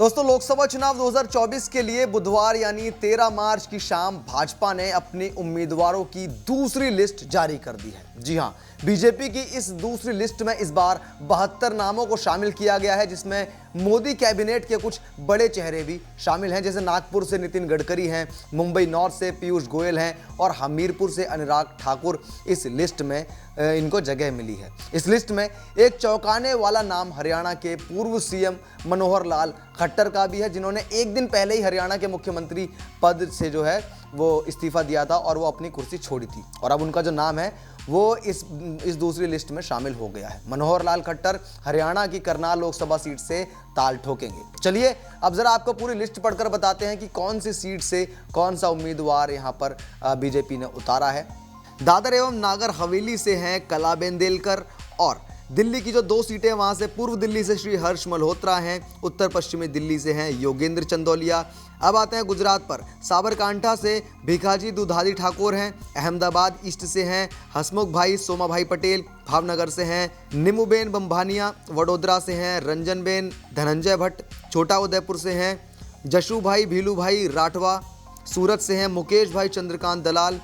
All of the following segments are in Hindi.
दोस्तों, लोकसभा चुनाव 2024 के लिए बुधवार यानी 13 मार्च की शाम भाजपा ने अपने उम्मीदवारों की दूसरी लिस्ट जारी कर दी है। जी हां, बीजेपी की इस दूसरी लिस्ट में इस बार 72 नामों को शामिल किया गया है, जिसमें मोदी कैबिनेट के कुछ बड़े चेहरे भी शामिल हैं, जैसे नागपुर से नितिन गडकरी हैं, मुंबई नॉर्थ से पीयूष गोयल हैं और हमीरपुर से अनुराग ठाकुर इस लिस्ट में इनको जगह मिली है। इस लिस्ट में एक चौंकाने वाला नाम हरियाणा के पूर्व सीएम मनोहर लाल खट्टर का भी है, जिन्होंने एक दिन पहले ही हरियाणा के मुख्यमंत्री पद से जो है वो इस्तीफा दिया था और वो अपनी कुर्सी छोड़ी थी, और अब उनका जो नाम है वो इस दूसरी लिस्ट में शामिल हो गया है। मनोहर लाल खट्टर हरियाणा की करनाल लोकसभा सीट से ताल ठोकेंगे। चलिए अब जरा आपको पूरी लिस्ट पढ़कर बताते हैं कि कौन सी सीट से कौन सा उम्मीदवार यहाँ पर बीजेपी ने उतारा है। दादर एवं नागर हवेली से हैं कलाबेन देलकर, और दिल्ली की जो 2 सीटें वहां से पूर्व दिल्ली से श्री हर्ष मल्होत्रा हैं, उत्तर पश्चिमी दिल्ली से हैं योगेंद्र चंदौलिया। अब आते हैं गुजरात पर, साबरकांठा से भिखाजी दुधारी ठाकुर हैं, अहमदाबाद ईस्ट से हैं हसमुख भाई सोमा भाई पटेल, भावनगर से हैं निमुबेन बम्भानिया, वडोदरा से हैं रंजनबेन धनंजय भट्ट, छोटा उदयपुर से हैं जशु भाई भीलू भाई राठवा, सूरत से हैं मुकेश भाई चंद्रकांत दलाल,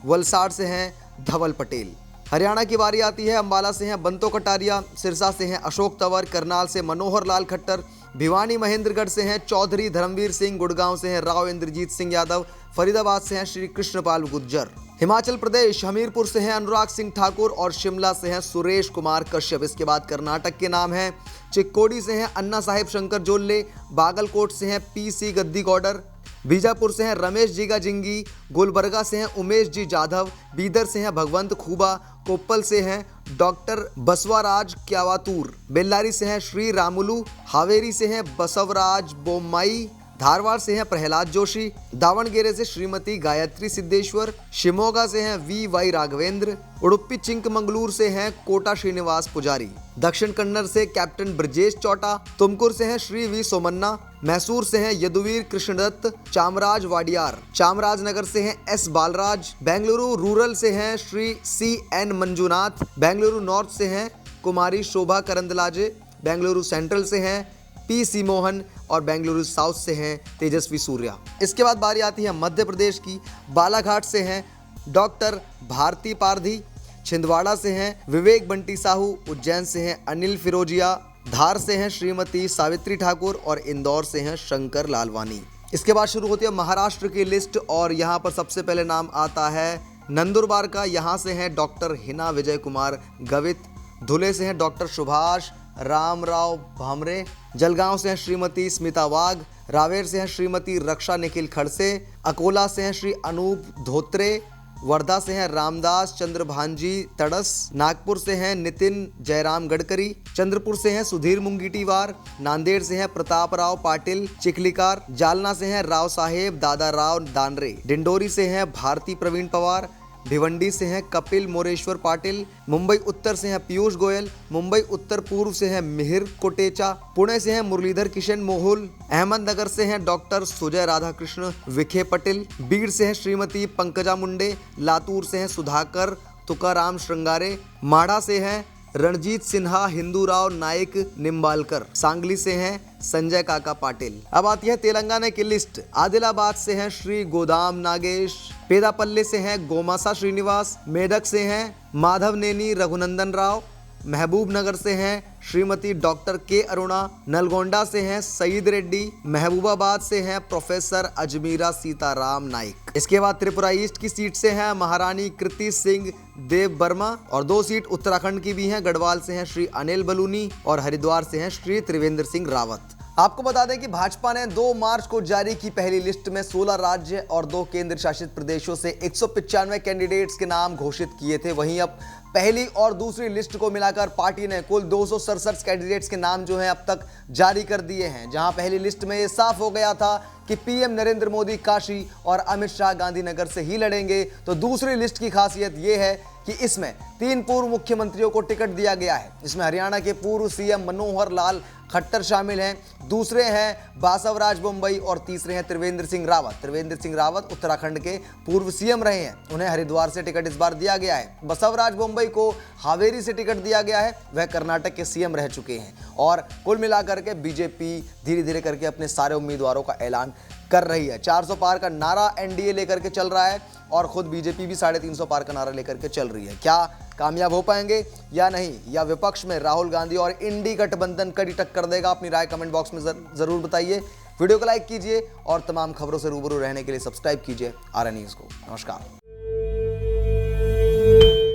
वलसाड़ से हैं धवल पटेल। हरियाणा की बारी आती है, अंबाला से हैं बंतो कटारिया, सिरसा से हैं अशोक तंवर, करनाल से मनोहर लाल खट्टर, भिवानी महेंद्रगढ़ से हैं चौधरी धर्मवीर सिंह, गुड़गांव से हैं राव इंद्रजीत सिंह यादव, फरीदाबाद से हैं श्री कृष्णपाल गुर्जर। हिमाचल प्रदेश हमीरपुर से हैं अनुराग सिंह ठाकुर और शिमला से हैं सुरेश कुमार कश्यप। इसके बाद कर्नाटक के नाम हैं चिक्कोडी से हैं अन्ना साहेब शंकर जोल्ले, बागलकोट से हैं पीसी गद्दीगौडर, बीजापुर से हैं रमेश जीगा जिंगी, गुलबर्गा से हैं उमेश जी जाधव, बीदर से हैं भगवंत खूबा, कोप्पल से हैं डॉक्टर बसवराज क्यावातूर, बेल्लारी से हैं श्री रामुलू, हावेरी से हैं बसवराज बोम्माई, धारवाड़ से हैं प्रहलाद जोशी, दावणगेरे से श्रीमती गायत्री सिद्धेश्वर, शिमोगा से हैं वी राघवेंद्र, उडुपी चिंकमंगलूर से हैं कोटा श्रीनिवास पुजारी, दक्षिण कन्नड़ से कैप्टन ब्रजेश चौटा, तुमकुर से हैं श्री वी सोमन्ना, मैसूर से हैं यदुवीर कृष्णदत्त, चामराज वाडियार, चामराजनगर से हैं एस बालराज, बेंगलुरु रूरल से हैं Shri C N Manjunath, Bengaluru north से हैं कुमारी शोभा करंदलाजे, बेंगलुरु सेंट्रल से हैं पी सी मोहन और बेंगलुरु साउथ से हैं तेजस्वी सूर्या। इसके बाद बारी आती है मध्य प्रदेश की, बालाघाट से हैं डॉक्टर भारती पारधी, छिंदवाड़ा से हैं विवेक बंटी साहू, उज्जैन से हैं अनिल फिरोजिया, धार से हैं श्रीमती सावित्री ठाकुर और इंदौर से हैं शंकर लालवानी। इसके बाद शुरू होती है महाराष्ट्र की लिस्ट, और यहाँ पर सबसे पहले नाम आता है नंदुरबार का। यहाँ से हैं डॉक्टर हिना विजय कुमार गवित, धुले से हैं डॉक्टर सुभाष रामराव भामरे, जलगांव से हैं श्रीमती स्मिता वाघ, रावेर से हैं श्रीमती रक्षा निखिल खड़से, अकोला से हैं श्री अनूप धोत्रे, वर्धा से हैं रामदास चंद्र भांजी तड़स, नागपुर से हैं नितिन जयराम गडकरी, चंद्रपुर से हैं सुधीर मुंगीटीवार, नांदेड़ से हैं प्रताप राव पाटिल चिखलीकार, जालना से हैं राव साहेब दादा राव दानरे, डिंडोरी से हैं भारती प्रवीण पवार, भिवंडी से हैं कपिल मोरेश्वर पाटिल, मुंबई उत्तर से हैं पीयूष गोयल, मुंबई उत्तर पूर्व से हैं मिहिर कोटेचा, पुणे से हैं मुरलीधर किशन मोहुल, अहमदनगर से हैं डॉक्टर सुजय राधाकृष्ण विखे पटेल, बीड़ से हैं श्रीमती पंकजा मुंडे, लातूर से हैं सुधाकर तुकाराम श्रृंगारे, माढ़ा से हैं रणजीत सिन्हा हिंदूराव नायक निम्बालकर, सांगली से हैं संजय काका पाटिल। अब आती है तेलंगाना की लिस्ट, आदिलाबाद से हैं श्री गोदाम नागेश, पेदापल्ले से हैं गोमासा श्रीनिवास, मेदक से हैं माधव नेनी रघुनंदन राव, महबूब नगर से हैं श्रीमती डॉक्टर के अरुणा, नलगोंडा से हैं सईद रेड्डी, महबूबाबाद से हैं प्रोफेसर अजमीरा सीताराम नाइक। इसके बाद त्रिपुरा ईस्ट की सीट से हैं महारानी कृति सिंह देव बर्मा, और 2 सीट उत्तराखंड की भी हैं, गढ़वाल से हैं श्री अनिल बलूनी और हरिद्वार से हैं श्री त्रिवेंद्र सिंह रावत। आपको बता दें कि भाजपा ने 2 मार्च को जारी की पहली लिस्ट में 16 राज्य और 2 केंद्र शासित प्रदेशों से 195 कैंडिडेट्स के नाम घोषित किए थे। वहीं अब पहली और दूसरी लिस्ट को मिलाकर पार्टी ने कुल 267 कैंडिडेट्स के नाम जो हैं अब तक जारी कर दिए हैं। जहां पहली लिस्ट में ये साफ हो गया था कि पीएम नरेंद्र मोदी काशी और अमित शाह गांधीनगर से ही लड़ेंगे, तो दूसरी लिस्ट की खासियत ये है कि इसमें 3 पूर्व मुख्यमंत्रियों को टिकट दिया गया है। इसमें हरियाणा के पूर्व सीएम मनोहर लाल खट्टर शामिल हैं, दूसरे हैं बासवराज बोम्मई और तीसरे हैं त्रिवेंद्र सिंह रावत। त्रिवेंद्र सिंह रावत उत्तराखंड के पूर्व सीएम रहे हैं, उन्हें हरिद्वार से टिकट इस बार दिया गया है। बसवराज बोम्मई को हावेरी से टिकट दिया गया है, वह कर्नाटक के सीएम रह चुके हैं। और कुल मिलाकर के बीजेपी धीरे धीरे करके अपने सारे उम्मीदवारों का ऐलान कर रही है। 400 पार का नारा एनडीए लेकर के चल रहा है और खुद बीजेपी भी 350 पार का नारा लेकर के चल रही है। क्या कामयाब हो पाएंगे या नहीं, या विपक्ष में राहुल गांधी और इंडी गठबंधन कड़ी टक्कर देगा? अपनी राय कमेंट बॉक्स में जरूर बताइए। वीडियो को लाइक कीजिए और तमाम खबरों से रूबरू रहने के लिए सब्सक्राइब कीजिए RN न्यूज़ को। नमस्कार।